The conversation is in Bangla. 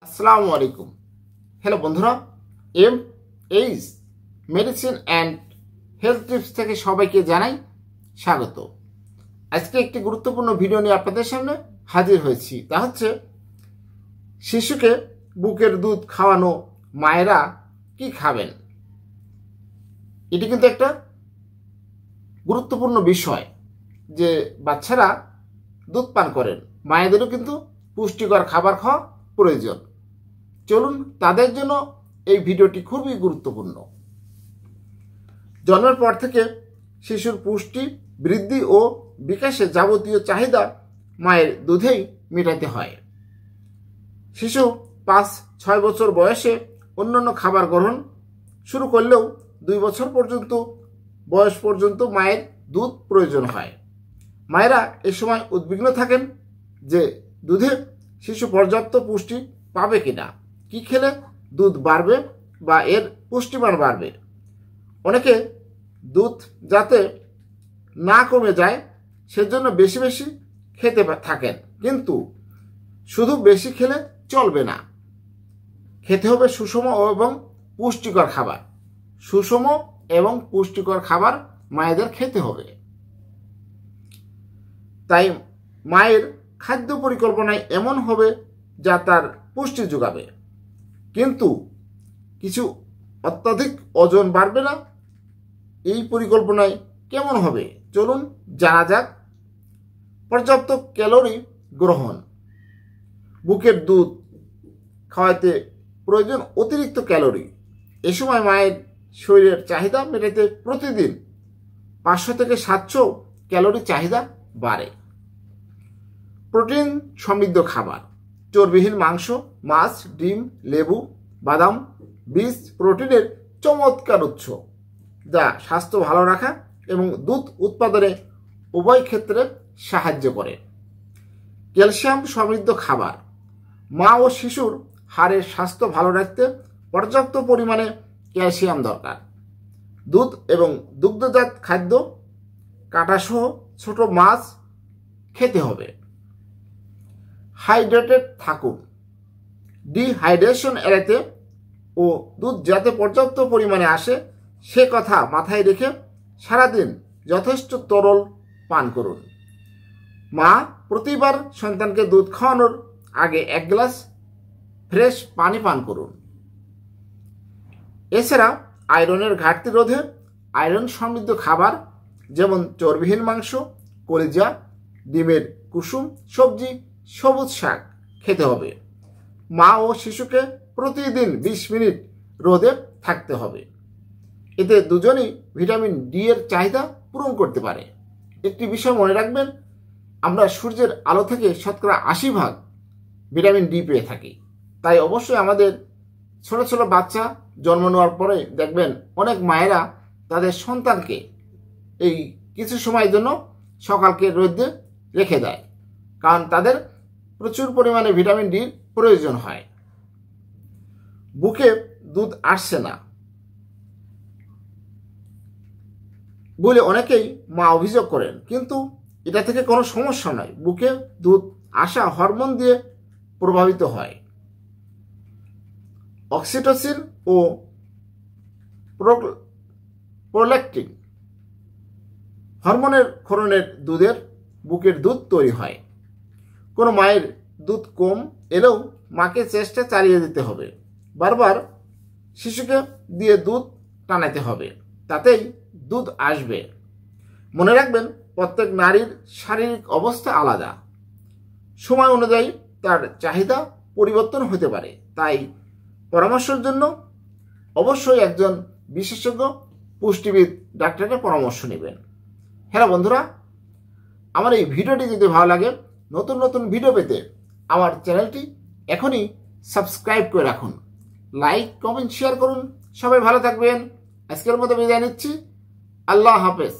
আসসালামু আলাইকুম। হ্যালো বন্ধুরা, H medicine and health tips থেকে সবাইকে জানাই স্বাগত। আজকে একটি গুরুত্বপূর্ণ ভিডিও নিয়ে আপনাদের সামনে হাজির হয়েছি। তা হচ্ছে শিশুকে বুকের দুধ খাওয়ানো মায়েরা কি খাবেন। এটি কিন্তু একটা গুরুত্বপূর্ণ বিষয় যে বাচ্চারা দুধ পান করেন, মায়েদেরও কিন্তু পুষ্টিকর খাবার খাওয়া প্রয়োজন। চলুন তাদের জন্য এই ভিডিওটি খুবই গুরুত্বপূর্ণ। জন্মের পর থেকে শিশুর পুষ্টি, বৃদ্ধি ও বিকাশে যাবতীয় চাহিদা মায়ের দুধেই মেটাতে হয়। শিশু 5-6 বছর বয়সে অন্যান্য খাবার গ্রহণ শুরু করলেও 2 বছর পর্যন্ত বয়স পর্যন্ত মায়ের দুধ প্রয়োজন হয়। মায়েরা এ সময় উদ্বিগ্ন থাকেন যে দুধে শিশু পর্যাপ্ত পুষ্টি পাবে কিনা, কি খেলে দুধ বাড়বে বা এর পুষ্টিমান বাড়বে। অনেকে দুধ যাতে না কমে যায় সেজন্য বেশি বেশি খেতে থাকেন, কিন্তু শুধু বেশি খেলে চলবে না, খেতে হবে সুষম এবং পুষ্টিকর খাবার। সুষম এবং পুষ্টিকর খাবার মায়েদের খেতে হবে। তাই মায়ের খাদ্য পরিকল্পনায় এমন হবে যা তার পুষ্টি যোগাবে, কিন্তু কিছু অত্যাধিক ওজন বাড়বে না। এই পরিকল্পনায় কেমন হবে চলুন জানা যাক। পর্যাপ্ত ক্যালোরি গ্রহণ। বুকের দুধ খাওয়াতে প্রয়োজন অতিরিক্ত ক্যালোরি। এ সময় মায়ের শরীরের চাহিদা মেটাতে প্রতিদিন 500 থেকে 700 ক্যালোরি চাহিদা বাড়ে। প্রোটিন সমৃদ্ধ খাবার। চর্বিহীন মাংস, মাছ, ডিম, লেবু, বাদাম, বীজ প্রোটিনের চমৎকার উৎস, যা স্বাস্থ্য ভালো রাখা এবং দুধ উৎপাদনে উভয় ক্ষেত্রে সাহায্য করে। ক্যালসিয়াম সমৃদ্ধ খাবার। মা ও শিশুর হাড়ের স্বাস্থ্য ভালো রাখতে পর্যাপ্ত পরিমাণে ক্যালসিয়াম দরকার। দুধ এবং দুগ্ধজাত খাদ্য, কাঁটাসহ ছোট মাছ খেতে হবে। হাইড্রেটেড থাকুন। ডিহাইড্রেশন এড়াতে ও দুধ যাতে পর্যাপ্ত পরিমাণে আসে সে কথা মাথায় রেখে সারাদিন যথেষ্ট তরল পান করুন। মা প্রতিবার সন্তানকে দুধ খাওয়ানোর আগে 1 গ্লাস ফ্রেশ পানি পান করুন। এছাড়া আয়রনের ঘাটতি রোধে আয়রন সমৃদ্ধ খাবার যেমন চর্বিহীন মাংস, কলিজা, ডিমের কুসুম, সবজি, সবুজ শাক খেতে হবে। মা ও শিশুকে প্রতিদিন 20 মিনিট রোদে থাকতে হবে। এতে দুজনেই ভিটামিন ডি এর চাহিদা পূরণ করতে পারে। একটি বিষয় মনে রাখবেন, আমরা সূর্যের আলো থেকে শতকরা 80% ভিটামিন ডি পেয়ে থাকি। তাই অবশ্যই আমাদের ছোট ছোট বাচ্চা জন্ম নেওয়ার পরে দেখবেন অনেক মায়েরা তাদের সন্তানকে এই কিছু সময়ের জন্য সকালকে রোদে রেখে দেয়, কারণ তাদের প্রচুর পরিমাণে ভিটামিন ডির প্রয়োজন হয়। বুকে দুধ আসছে না বলে অনেকেই মা অভিযোগ করেন, কিন্তু এটা থেকে কোনো সমস্যা নয়। বুকে দুধ আসা হরমোন দিয়ে প্রভাবিত হয়। অক্সিটোসিন ও প্রোল্যাক্টিন হরমোনের ক্ষরণের বুকের দুধ তৈরি হয়। কোনো মায়ের দুধ কম এলেও মাকে চেষ্টা চালিয়ে দিতে হবে। বারবার শিশুকে দিয়ে দুধ টানাতে হবে, তাতেই দুধ আসবে। মনে রাখবেন, প্রত্যেক নারীর শারীরিক অবস্থা আলাদা, সময় অনুযায়ী তার চাহিদা পরিবর্তন হতে পারে। তাই পরামর্শের জন্য অবশ্যই একজন বিশেষজ্ঞ পুষ্টিবিদ ডাক্তারের পরামর্শ নেবেন। হ্যালো বন্ধুরা, আমার এই ভিডিওটি যদি ভালো লাগে, নতুন নতুন ভিডিও পেতে আমার চ্যানেলটি এখনই সাবস্ক্রাইব করে রাখুন। লাইক, কমেন্ট, শেয়ার করুন। সবাই ভালো থাকবেন। আজকের মতো বিদায় নিচ্ছি। আল্লাহ হাফেজ।